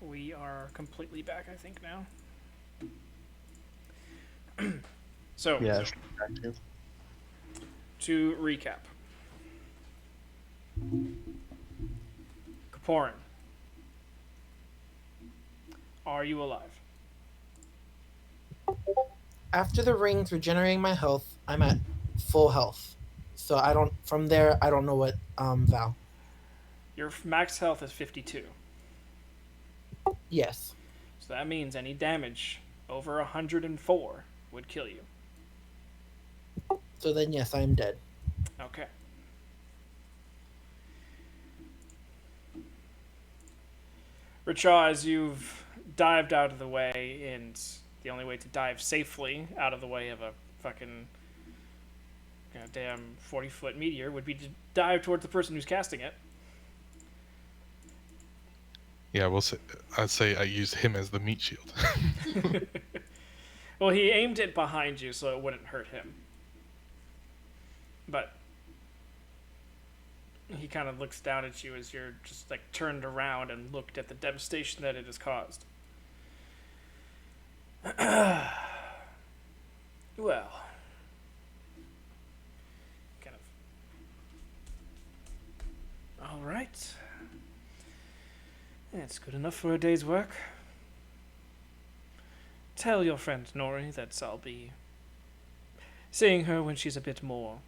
we are completely back, I think, now. So, Yeah. Active. to recap, Kaporin, are you alive? After the rings regenerating my health, I'm at full health. So I don't. From there, I don't know what Val. Your max health is 52. Yes. So that means any damage over 104 would kill you. So then, yes, I am dead. Okay. Richard, as you've dived out of the way, and the only way to dive safely out of the way of a fucking damn 40-foot meteor would be to dive towards the person who's casting it. Yeah, I'd say I used him as the meat shield. Well, he aimed it behind you so it wouldn't hurt him. But he kind of looks down at you as you're just like turned around and looked at the devastation that it has caused. Well, kind of. All right. It's good enough for a day's work. Tell your friend Nori that I'll be seeing her when she's a bit more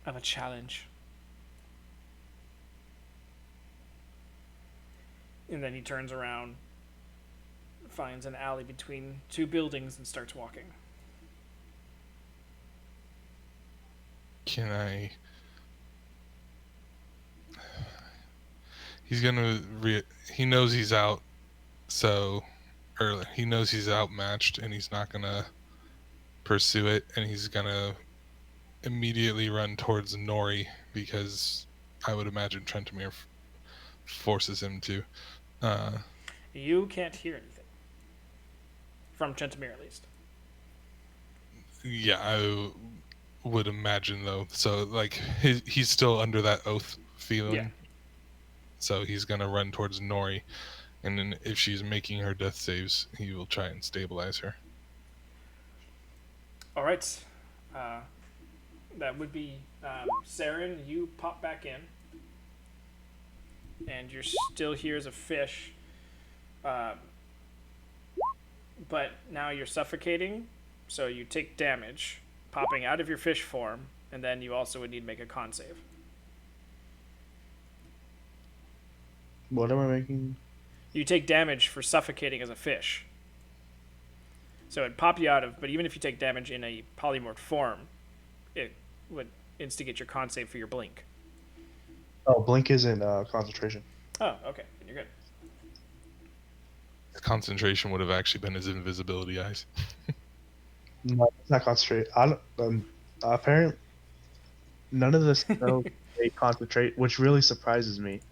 of a challenge. And then he turns around, finds an alley between two buildings, and starts walking. Can I? He's gonna. He knows he's out, so early. He knows he's outmatched, and he's not gonna pursue it. And he's gonna immediately run towards Nori because I would imagine Trentamir forces him to. You can't hear anything from Trentamir, at least. Yeah, I would imagine though. So like he's still under that oath feeling. Yeah. So he's gonna run towards Nori, and then if she's making her death saves, he will try and stabilize her. All right. That would be Saren. You pop back in, and you're still here as a fish, but now you're suffocating, so you take damage, popping out of your fish form, and then you also would need to make a con save. What am I making? You take damage for suffocating as a fish. So it'd pop you out of, but even if you take damage in a polymorph form, it would instigate your con save for your blink. Oh, blink isn't concentration. Oh, okay. Then you're good. His concentration would have actually been his invisibility eyes. No, it's not concentrate. I don't. Apparently, none of the spells they concentrate, which really surprises me.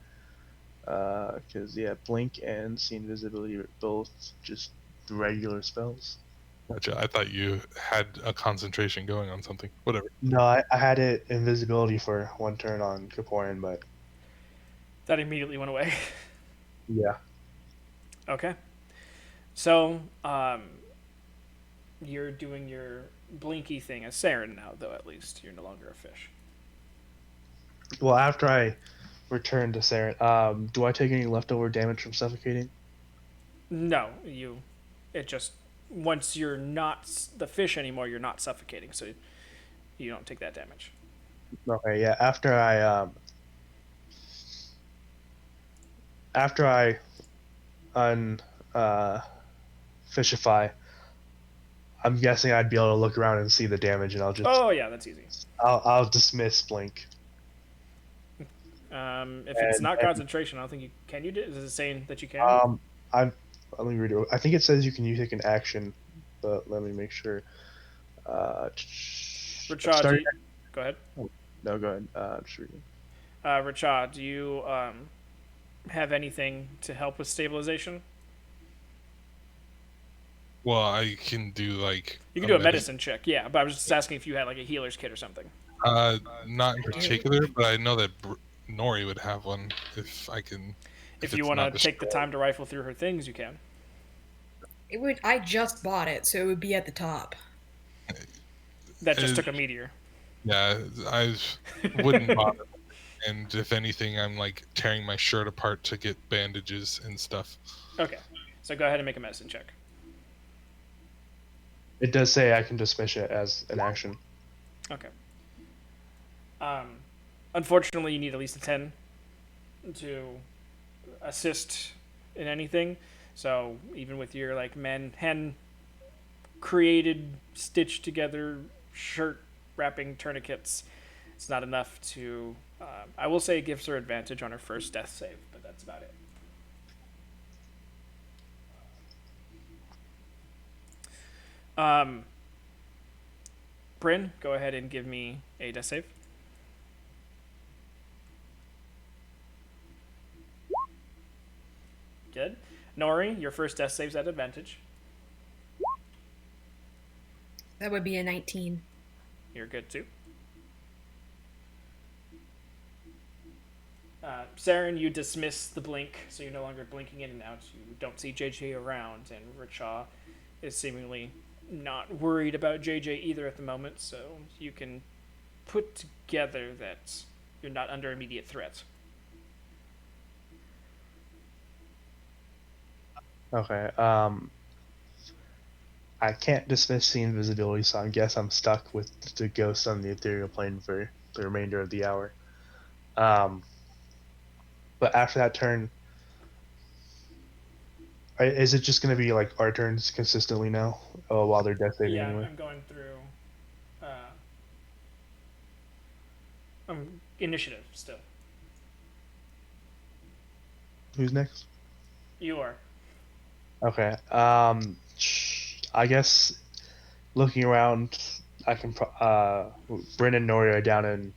Because yeah, blink and see invisibility are both just regular spells. Gotcha. I thought you had a concentration going on something. Whatever. No, I had it invisibility for one turn on Kaporin, but That immediately went away. yeah. Okay. So, you're doing your blinky thing as Saren now, though, at least. You're no longer a fish. Well, after I return to Saren, do I take any leftover damage from suffocating? No, it just, once you're not the fish anymore, you're not suffocating, so you don't take that damage. Okay, yeah. After I fishify, I'm guessing I'd be able to look around and see the damage, and Oh, yeah, that's easy. I'll dismiss blink. If it's not concentration, I don't think you can. You do? Is it saying that you can? Let me read it. I think it says you can take an action, but let me make sure. Richard, go ahead. No, go ahead. Just reading. Richard, do you have anything to help with stabilization? Well, I can do like. You can do a medicine check, yeah. But I was just asking if you had like a healer's kit or something. Not in particular, but I know that Nori would have one if I can. If If you it's want to not take the destroyed. time to rifle through her things, you can. It would. I just bought it, so it would be at the top. That just Uh, took a meteor. Yeah, I wouldn't bother. And if anything, I'm like tearing my shirt apart to get bandages and stuff. Okay, so go ahead and make a medicine check. It does say I can dismiss it as an action. Okay. Unfortunately, you need at least a 10 to assist in anything. So even with your like hand created, stitched together shirt wrapping tourniquets, it's not enough to. I will say it gives her advantage on her first death save, but that's about it. Bryn, go ahead and give me a death save. Good. Nori, your first death save's at advantage. That would be a 19. You're good too. Saren, you dismiss the blink, so you're no longer blinking in and out. You don't see JJ around, and Richaw is seemingly not worried about JJ either at the moment, so you can put together that you're not under immediate threat. Okay. I can't dismiss the invisibility, so I guess I'm stuck with the ghost on the ethereal plane for the remainder of the hour. But after that turn, is it just going to be like our turns consistently now, while they're death saving Yeah, anyway? I'm going through initiative still. Who's next? You are. Okay. I guess looking around, I can. Bryn and Nori are down in.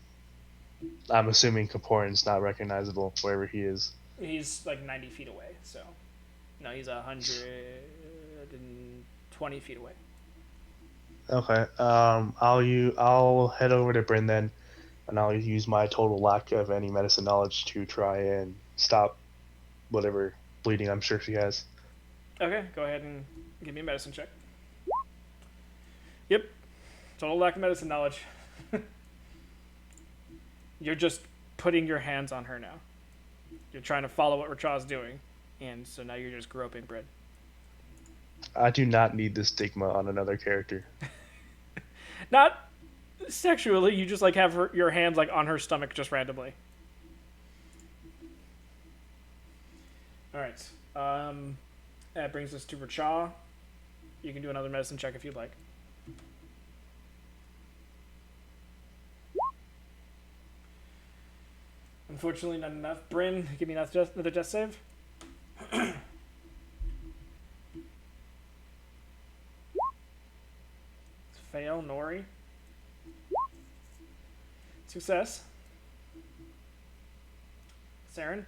I'm assuming Kaporin's not recognizable wherever he is. He's like 90 feet away, so. No, he's 120 feet away. Okay. I'll head over to Bryn then, and I'll use my total lack of any medicine knowledge to try and stop whatever bleeding I'm sure she has. Okay, go ahead and give me a medicine check. Yep. Total lack of medicine knowledge. You're just putting your hands on her now. You're trying to follow what Rachaw's doing, and so now you're just groping Bryn. I do not need the stigma on another character. Not sexually, you just like have your hands like on her stomach just randomly. Alright. That brings us to Rachaw. You can do another medicine check if you'd like. Unfortunately, not enough. Bryn, give me another death save. Fail. Nori. Success. Saren.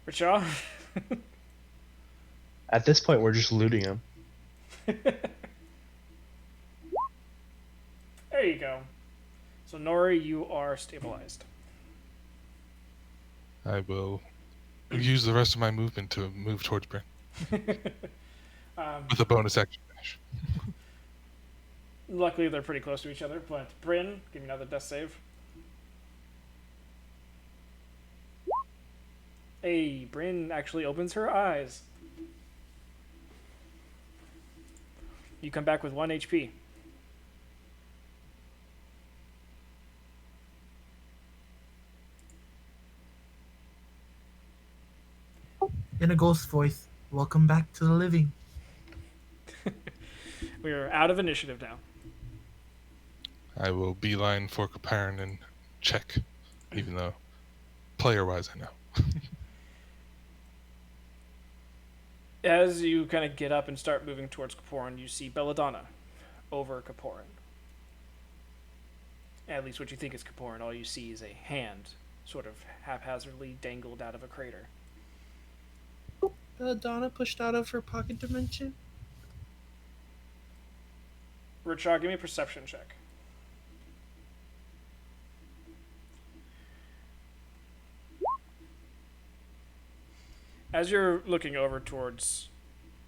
Richaw. At this point, we're just looting him. There you go. So Nori, you are stabilized. I will use the rest of my movement to move towards Bryn with a bonus action dash. Luckily, they're pretty close to each other. But Bryn, give me another death save. Hey, Bryn actually opens her eyes. You come back with 1 HP. In a ghost voice, welcome back to the living. We are out of initiative now. I will beeline for Kaparin and check, even though player-wise I know. As you kind of get up and start moving towards Kaporin, you see Belladonna over Kaporin. At least what you think is Kaporin. All you see is a hand sort of haphazardly dangled out of a crater. Donna pushed out of her pocket dimension. Richaw, give me a perception check. As you're looking over towards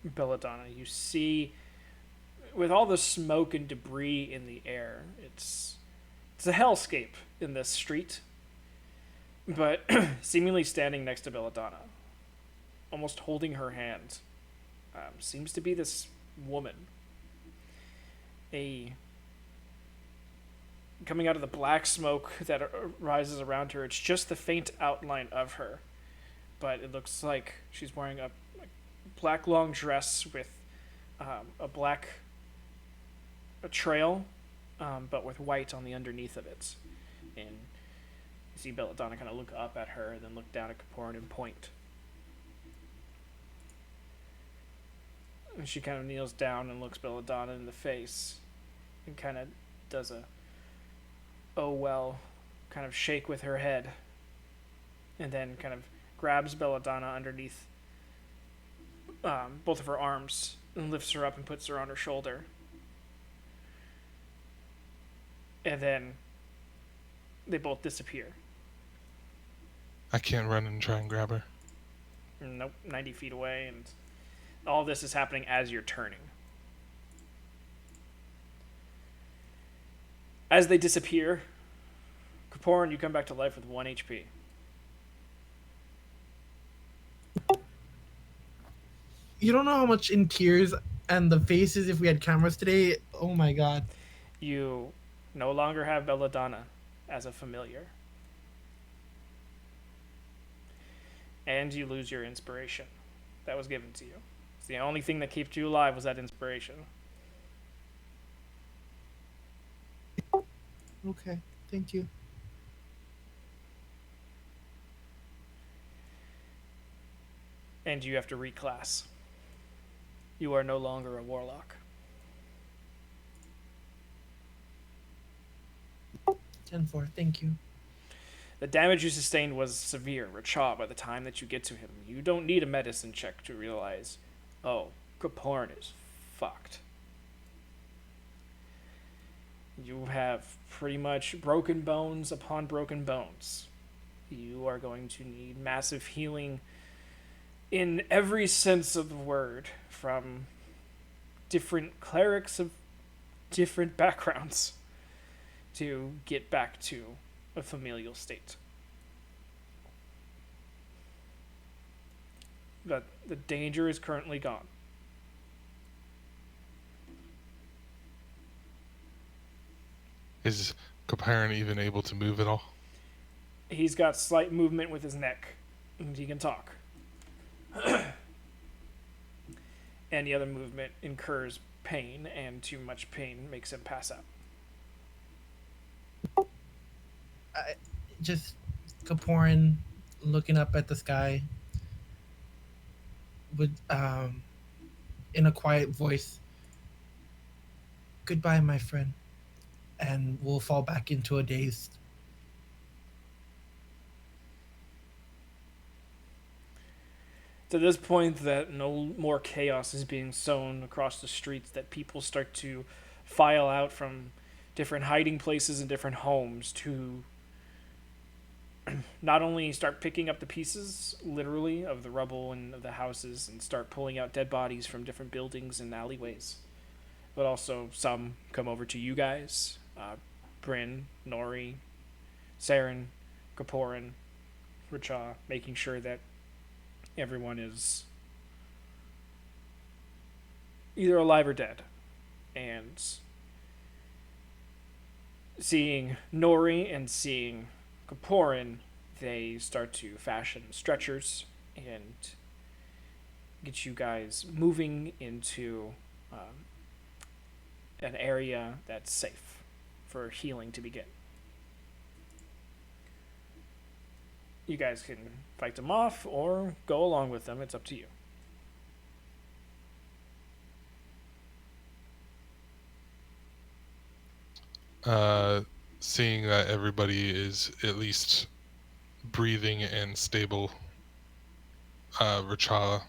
Belladonna, you see, with all the smoke and debris in the air, it's a hellscape in this street. But seemingly standing next to Belladonna, almost holding her hand, seems to be this woman. A Coming out of the black smoke that rises around her, it's just the faint outline of her, but it looks like she's wearing a black long dress with a black a trail, but with white on the underneath of it. And you see Belladonna kind of look up at her and then look down at Kaporin and point. And she kind of kneels down and looks Belladonna in the face and kind of does a oh well kind of shake with her head, and then kind of grabs Belladonna underneath both of her arms and lifts her up and puts her on her shoulder. And then they both disappear. I can't run and try and grab her. Nope, 90 feet away, and all this is happening as you're turning. As they disappear, Kaporin, you come back to life with 1 HP. You don't know how much in tears and the faces if we had cameras today. Oh my god. You no longer have Belladonna as a familiar. And you lose your inspiration that was given to you. It's the only thing that kept you alive was that inspiration. Okay, thank you. And you have to reclass. You are no longer a warlock. 10-4, thank you. The damage you sustained was severe, Racha, by the time that you get to him. You don't need a medicine check to realize, oh, Kaporin is fucked. You have pretty much broken bones upon broken bones. You are going to need massive healing in every sense of the word, from different clerics of different backgrounds to get back to a familial state. But the danger is currently gone. Is Kaparan even able to move at all? He's got slight movement with his neck, and he can talk. Any other movement incurs pain, and too much pain makes him pass out. Just Kaporin looking up at the sky with in a quiet voice, "Goodbye, my friend," and we'll fall back into a daze. To this point that no more chaos is being sown across the streets, that people start to file out from different hiding places and different homes to not only start picking up the pieces, literally, of the rubble and of the houses and start pulling out dead bodies from different buildings and alleyways, but also some come over to you guys, Bryn, Nori, Saren, Kaporin, Racha, making sure that everyone is either alive or dead. And seeing Nori and seeing Kaporin, they start to fashion stretchers and get you guys moving into an area that's safe for healing to begin. You guys can fight them off or go along with them. It's up to you. Seeing that everybody is at least breathing and stable, Racha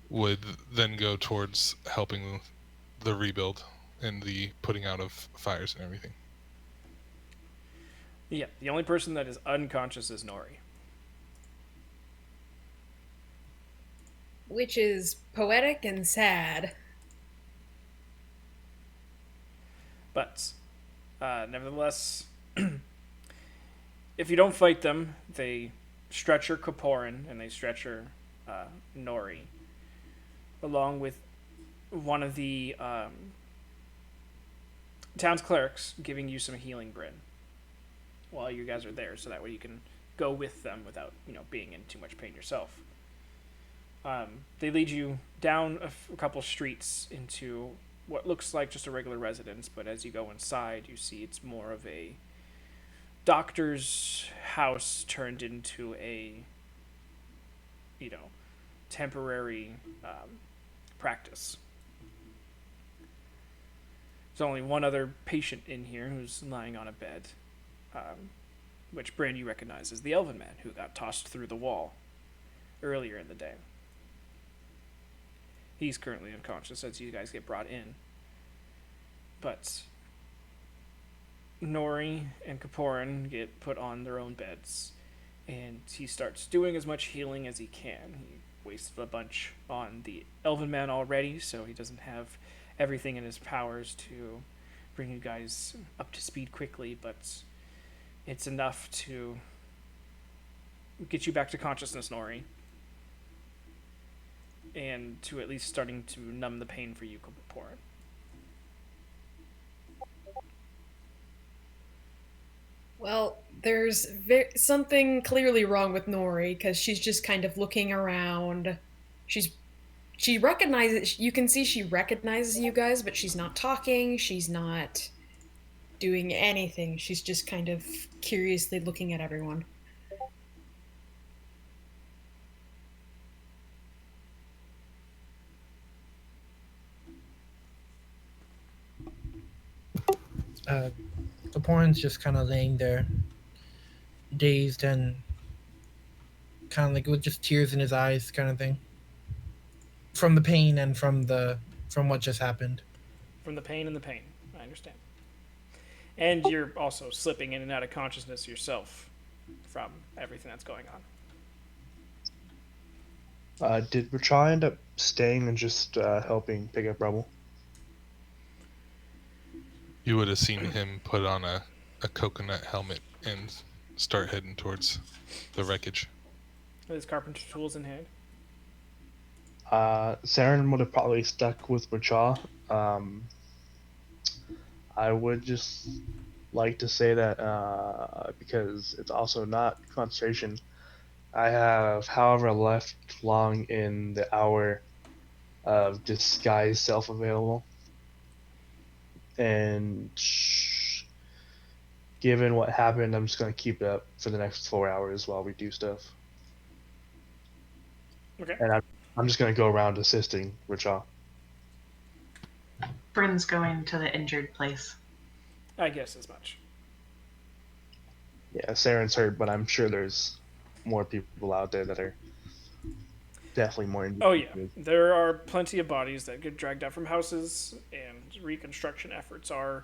would then go towards helping the rebuild and the putting out of fires and everything. Yeah, the only person that is unconscious is Nori. which is poetic and sad. But nevertheless, if you don't fight them, they stretcher Kaporin and they stretcher Nori, along with one of the town's clerics giving you some healing Bryn while you guys are there, so that way you can go with them without being in too much pain yourself. They lead you down a couple streets into what looks like just a regular residence, but as you go inside, you see it's more of a doctor's house turned into a temporary practice. There's only one other patient in here who's lying on a bed, which Brand you recognize as the Elven Man who got tossed through the wall earlier in the day. He's currently unconscious as you guys get brought in. But Nori and Kaporin get put on their own beds, and he starts doing as much healing as he can. He wasted a bunch on the Elven Man already, so he doesn't have everything in his powers to bring you guys up to speed quickly, but it's enough to get you back to consciousness, Nori, and to at least starting to numb the pain for you, Kaporin. Well, there's something clearly wrong with Nori because she's just kind of looking around. She recognizes. You can see she recognizes you guys, but she's not talking. She's not doing anything. She's just kind of curiously looking at everyone. The Porn's just kind of laying there, dazed and kind of like with just tears in his eyes, kind of thing, from the pain and from what just happened. From the pain and the pain, I understand. And you're also slipping in and out of consciousness yourself from everything that's going on. Did Rachel end up staying and just helping pick up rubble? You would have seen him put on a coconut helmet and start heading towards the wreckage. With his carpenter tools in hand. Saren would have probably stuck with Rachel. I would just like to say that because it's also not concentration, I have however left long in the hour of disguise self available. And given what happened, I'm just going to keep it up for the next 4 hours while we do stuff. Okay. And I'm just going to go around assisting Rachel. Bryn's going to the injured place. I guess as much. Yeah, Saren's hurt, but I'm sure there's more people out there that are definitely more injured. Oh, yeah. There are plenty of bodies that get dragged out from houses, and reconstruction efforts are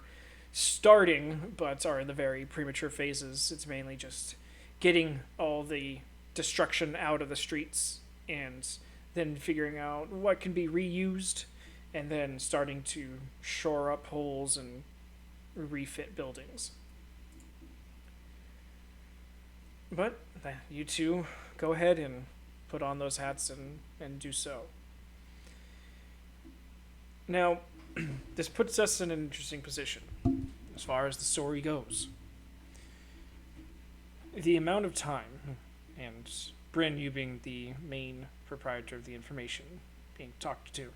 starting, but are in the very premature phases. It's mainly just getting all the destruction out of the streets and then figuring out what can be reused and then starting to shore up holes and refit buildings. But you two go ahead and put on those hats and do so. Now, this puts us in an interesting position as far as the story goes. The amount of time, and Bryn, you being the main proprietor of the information being talked to,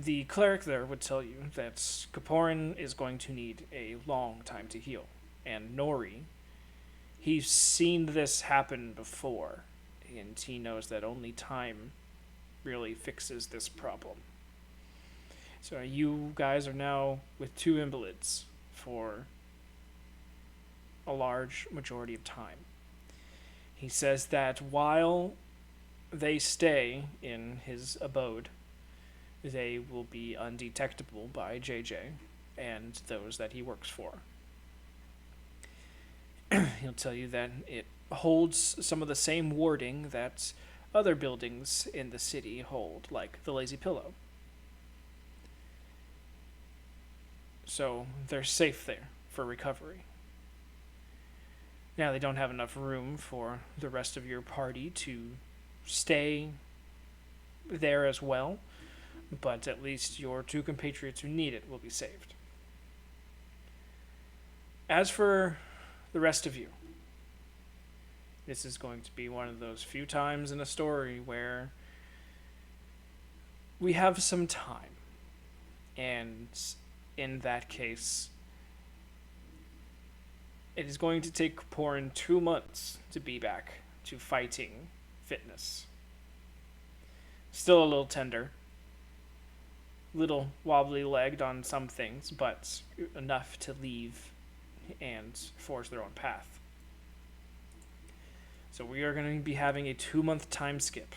the cleric there would tell you that Kaporin is going to need a long time to heal. And Nori, he's seen this happen before, and he knows that only time really fixes this problem. So you guys are now with 2 invalids for a large majority of time. He says that while they stay in his abode, they will be undetectable by JJ and those that he works for. He'll tell you that it holds some of the same wording that other buildings in the city hold, like the Lazy Pillow. So they're safe there for recovery. Now, they don't have enough room for the rest of your party to stay there as well, but at least your two compatriots who need it will be saved. As for the rest of you, this is going to be one of those few times in a story where we have some time. And in that case, it is going to take Porin 2 months to be back to fighting fitness. Still a little tender, little wobbly legged on some things, but enough to leave and forge their own path. So we are going to be having a 2-month time skip.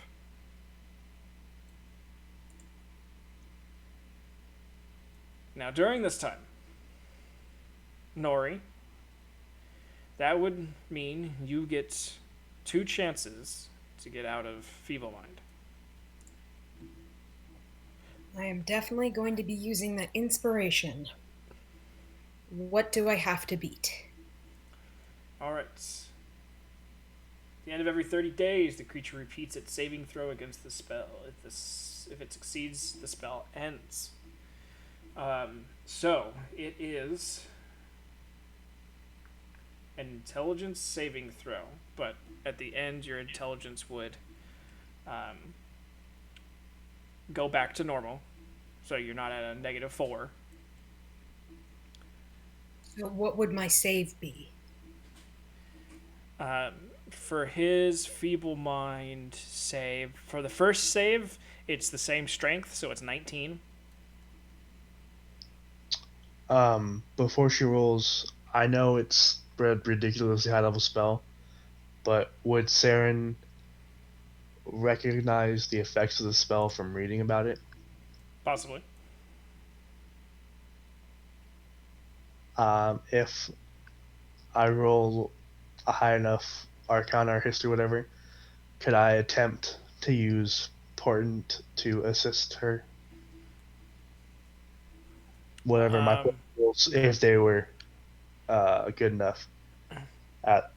Now, during this time, Nori, that would mean you get 2 chances to get out of Feeble Mind. I am definitely going to be using that inspiration. What do I have to beat? Alright. At the end of every 30 days, the creature repeats its saving throw against the spell. If it succeeds, the spell ends. So, it is an intelligence saving throw, but at the end, your intelligence would go back to normal, so you're not at a -4. So what would my save be? For his feeble mind save, for the first save, it's the same strength, so it's 19. Before she rolls, I know it's a ridiculously high level spell, but would Saren recognize the effects of the spell from reading about it? Possibly. If I roll a high enough Arcana or History, whatever, could I attempt to use Portent to assist her? Whatever my rolls, if they were good enough at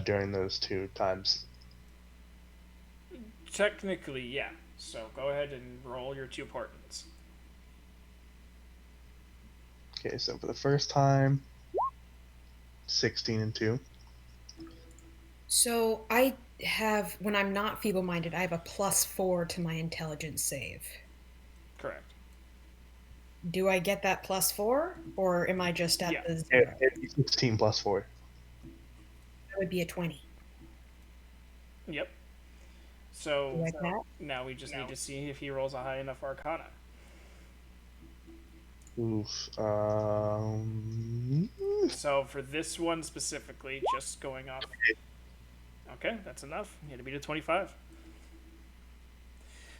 during those 2 times. Technically, yeah. So go ahead and roll your 2 portents. Okay, so for the first time, 16 and 2. So I have, when I'm not feeble-minded, I have a +4 to my intelligence save. Correct. Do I get that +4, or am I just at Yeah. the 0? It'd be 16 plus 4. That would be a 20. Yep. Do So I that? now we just need to see if he rolls a high enough Arcana. Oof. So for this one specifically, just going off. Okay, that's enough. You had to beat a 25.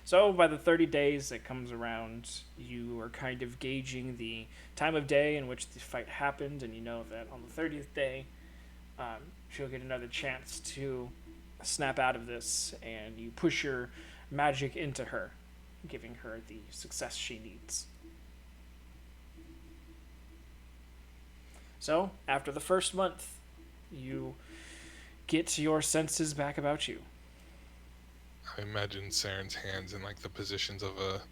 So by the 30 days that comes around, you are kind of gauging the time of day in which the fight happened, and you know that on the 30th day, she'll get another chance to snap out of this, and you push your magic into her, giving her the success she needs. So, after the first month, you get your senses back about you. I imagine Saren's hands in like the positions of a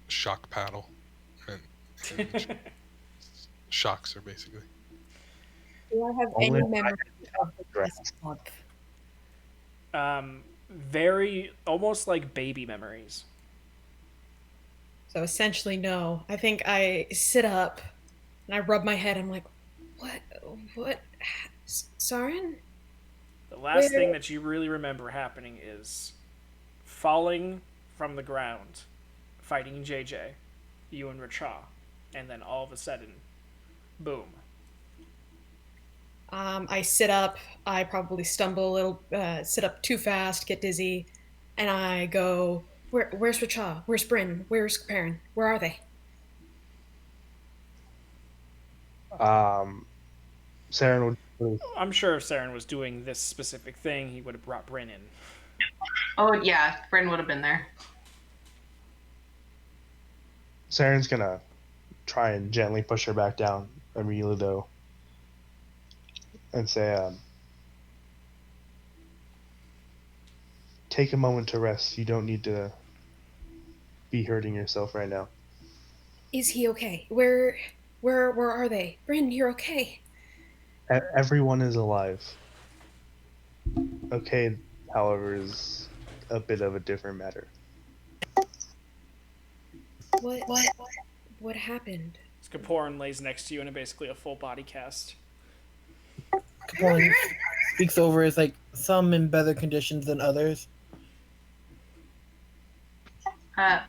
shock paddle, and shocks her basically. Do I have Only any memory of the Correct. past month? Very, almost like baby memories. So essentially, no. I think I sit up and I rub my head. I'm like, what, Saren? The last Where- thing that you really remember happening is falling from the ground, fighting JJ, you and Racha, and then all of a sudden, boom. I sit up. I probably stumble a little, sit up too fast, get dizzy, and I go, Where's Racha? Where's Bryn? Where's Perrin? Where are they? Saren would I'm sure if Saren was doing this specific thing, he would have brought Bryn in. Oh yeah, Bryn would have been there. Saren's gonna try and gently push her back down immediately though, and say, "Take a moment to rest. You don't need to be hurting yourself right now." Is he okay? Where are they? Bryn, you're okay. Everyone is alive. Okay, however, is a bit of a different matter. What what happened? Skaporin lays next to you in basically a full body cast. Capone speaks over as like some in better conditions than others.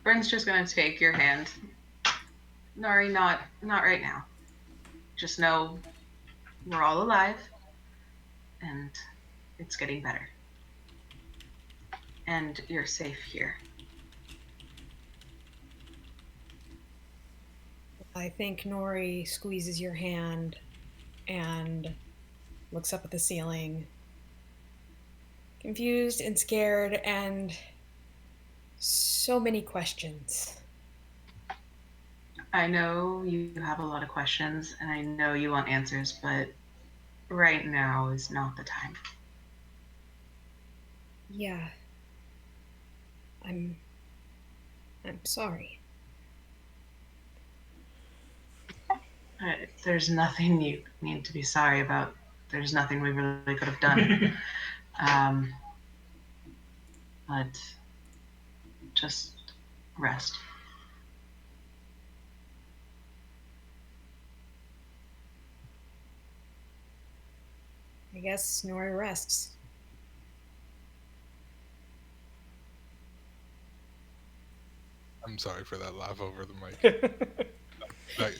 Bryn's just gonna take your hand. Nori, not right now. Just know we're all alive, and it's getting better. And you're safe here. I think Nori squeezes your hand and looks up at the ceiling, confused and scared, and so many questions. I know you have a lot of questions, and I know you want answers, but right now is not the time. Yeah. I'm sorry. There's nothing you need to be sorry about. There's nothing we really could have done. But just rest. I guess Nori rests. I'm sorry for that laugh over the mic.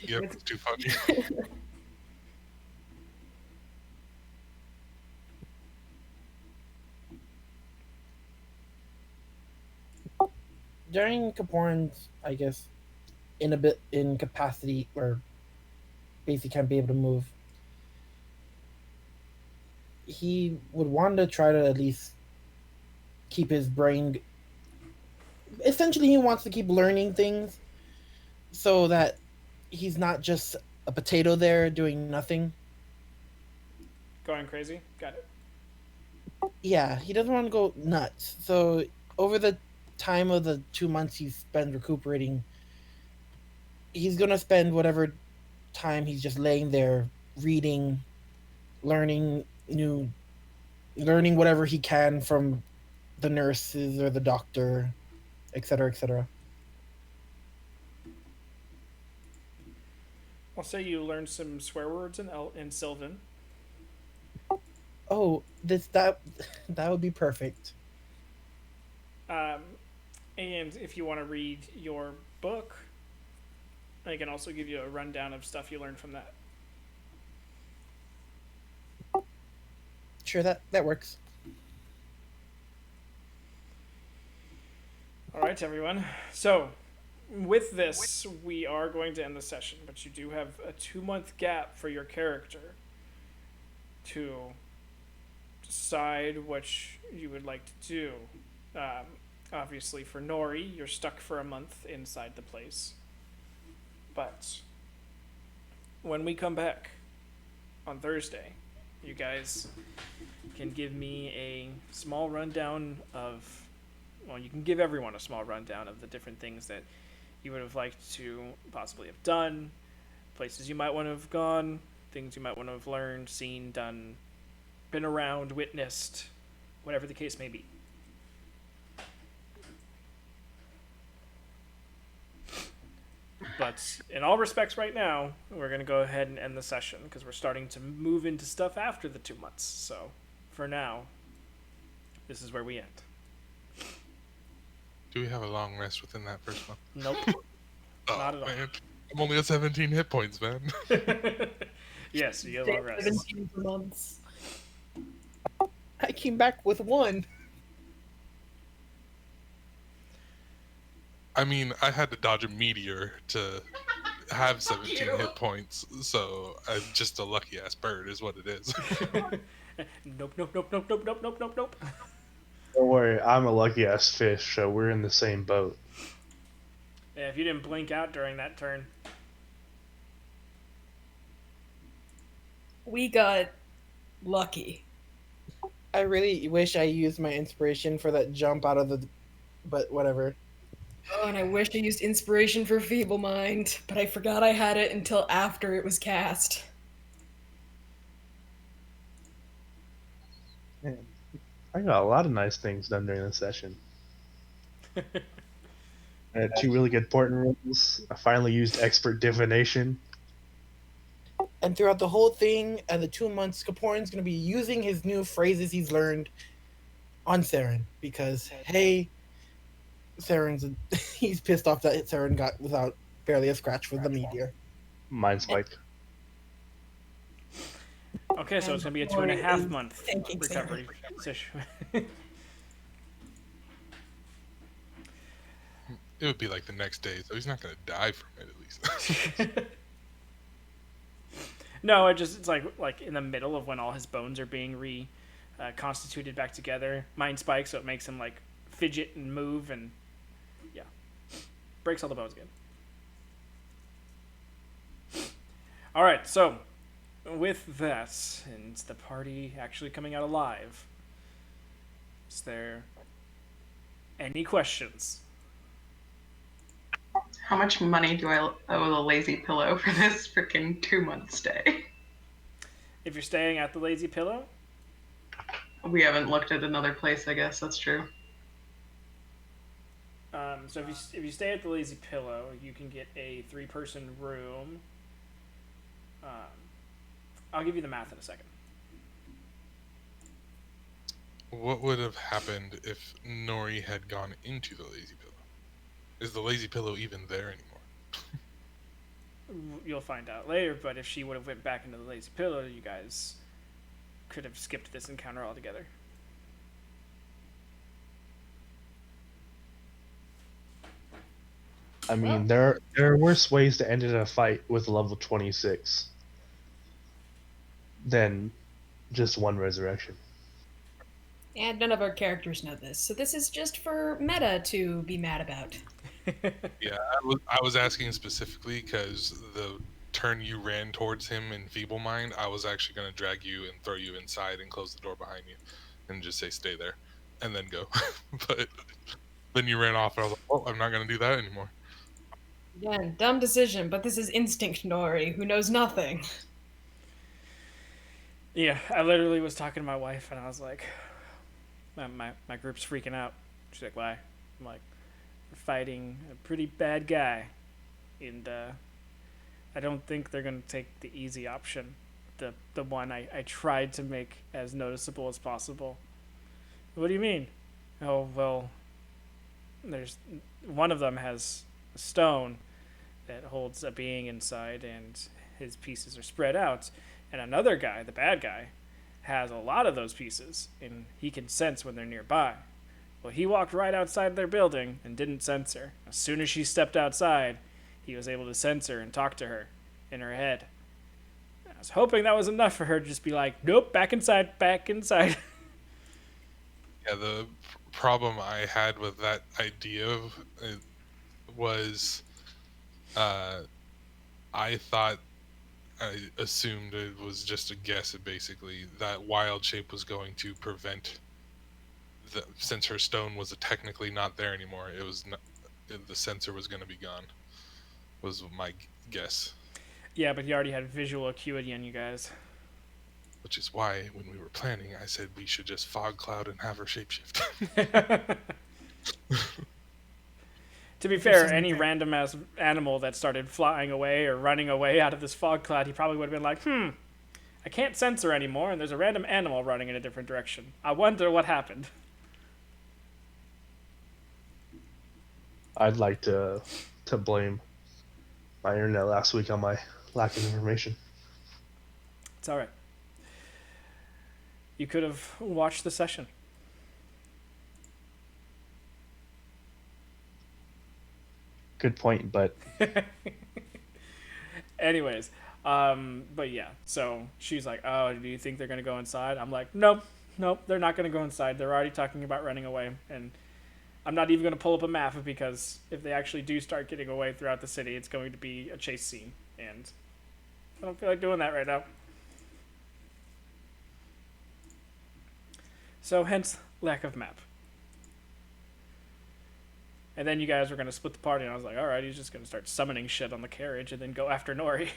Yeah, it was too funny. During Caporin's, I guess, in a bit incapacity or basically can't be able to move, he would want to try to at least keep his brain. Essentially, he wants to keep learning things so that he's not just a potato there doing nothing. Going crazy? Got it. Yeah, he doesn't want to go nuts. So over the time of the 2 months he's spent recuperating, he's gonna spend whatever time he's just laying there reading, learning learning whatever he can from the nurses or the doctor, etc., etc. I'll say you learned some swear words in Sylvan. Oh, that would be perfect. And if you want to read your book, I can also give you a rundown of stuff you learned from that. Sure, that works. All right, everyone. So, with this, we are going to end the session, but you do have a 2-month gap for your character to decide what you would like to do. Obviously, for Nori, you're stuck for a month inside the place. But when we come back on Thursday, you guys can give me a small rundown of. Well, you can give everyone a small rundown of the different things that you would have liked to possibly have done, places you might want to have gone, things you might want to have learned, seen, done, been around, witnessed, whatever the case may be. But in all respects, right now, we're going to go ahead and end the session because we're starting to move into stuff after the 2 months. So, for now, this is where we end. Do we have a long rest within that first one? Nope. Oh, Not at all. man. I'm only at 17 hit points, man. Yes, you get a long rest. 17 months. I came back with one. I mean, I had to dodge a meteor to have 17 hit points, so I'm just a lucky ass bird, is what it is. Nope, nope, nope, nope, nope, nope, nope, nope, nope. Don't worry, I'm a lucky ass fish, so we're in the same boat. Yeah, if you didn't blink out during that turn. We got lucky. I really wish I used my inspiration for that jump out of the. But whatever. Oh, and I wish I used inspiration for Feeble Mind, but I forgot I had it until after it was cast. Man, I got a lot of nice things done during the session. I had 2 really good important rolls. I finally used expert divination. And throughout the whole thing and the 2 months, Kaporin's going to be using his new phrases he's learned on Saren. Because, hey, Saren's. He's pissed off that Saren got without barely a scratch for the meteor. Mind spike. Okay, so it's going to be a Nori 2.5 is month thanking recovery situation. It would be like the next day, so he's not gonna die from it at least. No, it's like in the middle of when all his bones are being constituted back together. Mind spike, so it makes him like fidget and move, and yeah, breaks all the bones again. All right, so with that and the party actually coming out alive, is there any questions? How much money do I owe the Lazy Pillow for this freaking 2-month stay? If you're staying at the Lazy Pillow, We haven't looked at another place, I guess. That's true. so if you stay at the Lazy Pillow, you can get a 3-person room. I'll give you the math in a second. What would have happened if Nori had gone into the Lazy Pillow? Is the Lazy Pillow even there anymore? You'll find out later, but if she would have went back into the Lazy Pillow, you guys could have skipped this encounter altogether. I mean, there are worse ways to end in a fight with level 26 than just one resurrection. And none of our characters know this, so this is just for meta to be mad about. Yeah, I was asking specifically because the turn you ran towards him in Feeble Mind, I was actually going to drag you and throw you inside and close the door behind you and just say stay there and then go. But then you ran off and I was like, well, I'm not going to do that anymore. Again, dumb decision, but this is Instinct Nori, who knows nothing. Yeah, I literally was talking to my wife, and I was like, my group's freaking out. She's like, why? I'm like, we're fighting a pretty bad guy, and I don't think they're going to take the easy option, the one I tried to make as noticeable as possible. What do you mean? Oh, well, there's one of them has a stone that holds a being inside, and his pieces are spread out, and another guy, the bad guy, has a lot of those pieces, and he can sense when they're nearby. Well, he walked right outside their building and didn't sense her. As soon as she stepped outside, he was able to sense her and talk to her in her head. I was hoping that was enough for her to just be like, nope, back inside, back inside. Yeah, the problem I had with that idea was I assumed it was just a guess, basically, that Wild Shape was going to prevent, since her stone was technically not there anymore, it was not, the sensor was going to be gone, was my guess. Yeah, but he already had visual acuity on you guys. Which is why, when we were planning, I said we should just fog cloud and have her shapeshift. To be fair, any random ass animal that started flying away or running away out of this fog cloud, he probably would have been like, I can't sense her anymore, and there's a random animal running in a different direction. I wonder what happened. I'd like to blame my internet last week on my lack of information. It's alright. You could have watched the session. Good point, but Anyways, but yeah, so she's like, oh, do you think they're going to go inside? I'm like, no, Nope, they're not going to go inside. They're already talking about running away, and I'm not even going to pull up a map because if they actually do start getting away throughout the city, it's going to be a chase scene, and I don't feel like doing that right now. So hence lack of map. And then you guys were going to split the party, and I was like, alright, he's just going to start summoning shit on the carriage and then go after Nori.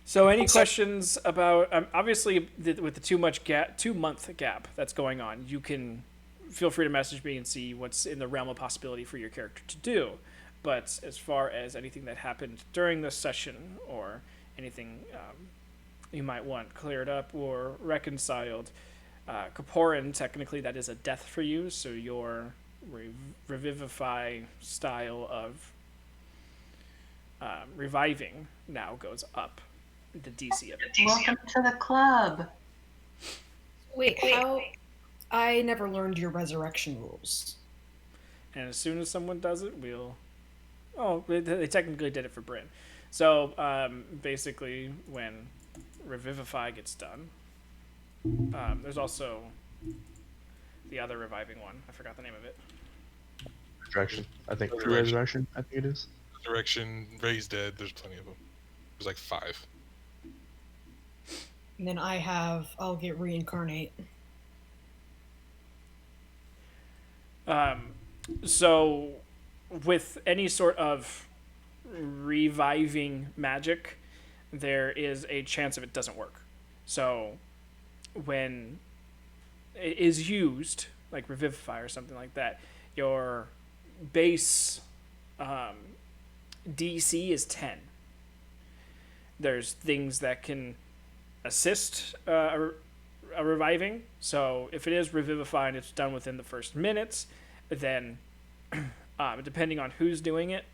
So any questions about, obviously with the 2 month gap that's going on, you can feel free to message me and see what's in the realm of possibility for your character to do. But as far as anything that happened during this session or anything you might want cleared up or reconciled, Kaporin, technically that is a death for you, so your revivify style of reviving now goes up, the DC of it. Welcome to the club. Wait, how? I never learned your resurrection rules. And as soon as someone does it, we'll... Oh, they technically did it for Bryn. So, basically, when Revivify gets done, there's also the other reviving one. I forgot the name of it. Resurrection. I think true Resurrection. resurrection. I think it is. Resurrection, Raise Dead. There's plenty of them. There's like 5. And then I'll get reincarnate. So, with any sort of reviving magic, there is a chance of it doesn't work. So, when it is used, like Revivify or something like that, your base DC is 10. There's things that can assist a reviving. So if it is Revivify and it's done within the first minutes, then depending on who's doing it,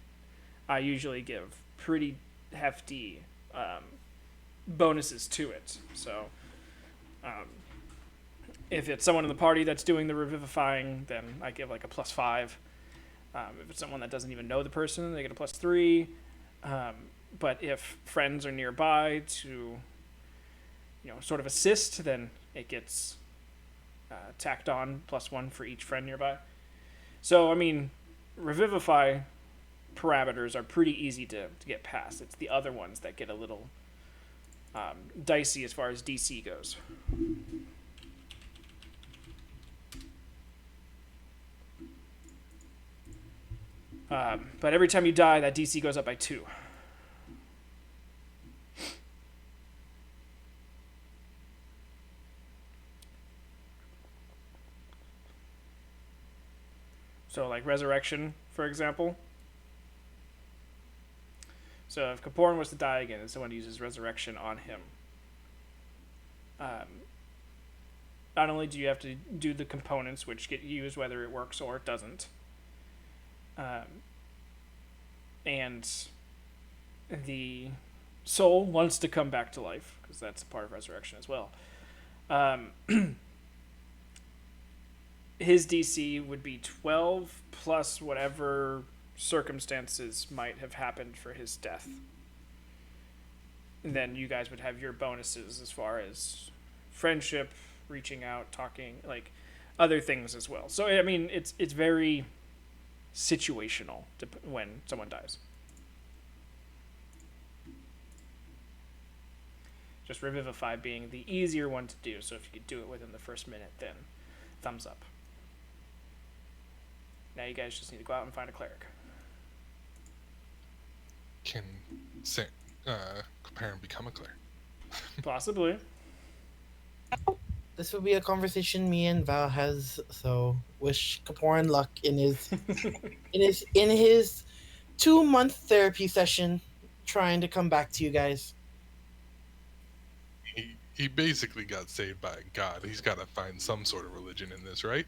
I usually give pretty hefty bonuses to it. So if it's someone in the party that's doing the revivifying, then I give like a +5. If it's someone that doesn't even know the person, they get a +3. But if friends are nearby to, sort of assist, then it gets tacked on +1 for each friend nearby. So, I mean, Revivify parameters are pretty easy to get past. It's the other ones that get a little dicey as far as DC goes. But every time you die, that DC goes up by 2. So, like Resurrection, for example. So, if Kaporin was to die again and someone uses Resurrection on him, not only do you have to do the components which get used whether it works or it doesn't, and the soul wants to come back to life, because that's a part of Resurrection as well. His DC would be 12 plus whatever circumstances might have happened for his death. And then you guys would have your bonuses as far as friendship, reaching out, talking, like other things as well. So, I mean, it's very situational when someone dies. Just Revivify being the easier one to do, so if you could do it within the first minute, then thumbs up. Now you guys just need to go out and find a cleric. Can compare and become a cleric. Possibly. This will be a conversation me and Val has. So wish Kaporin luck in his in his 2-month therapy session, trying to come back to you guys. He basically got saved by God. He's got to find some sort of religion in this, right?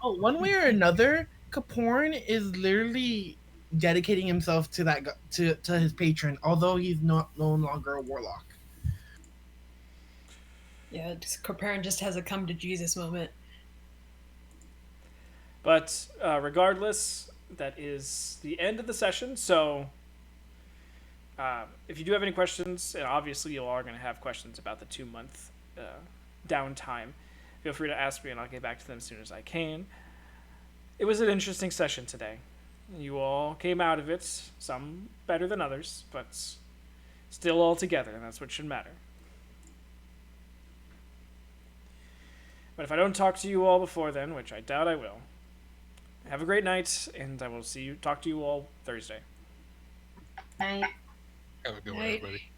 Oh, one way or another, Kaporin is literally dedicating himself to that to his patron, although he's no longer a warlock. Yeah, Kaporin just has a come to Jesus moment. But regardless, that is the end of the session. So If you do have any questions, and obviously you all are going to have questions about the 2 month downtime, feel free to ask me and I'll get back to them as soon as I can. It was an interesting session today. You all came out of it, some better than others, but still all together, and that's what should matter. But if I don't talk to you all before then, which I doubt I will, have a great night, and I will talk to you all Thursday. Night. Have a good one, Night. everybody.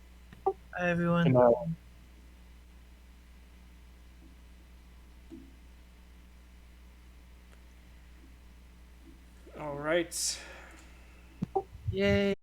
Hi, everyone. Good night. All right. Yay.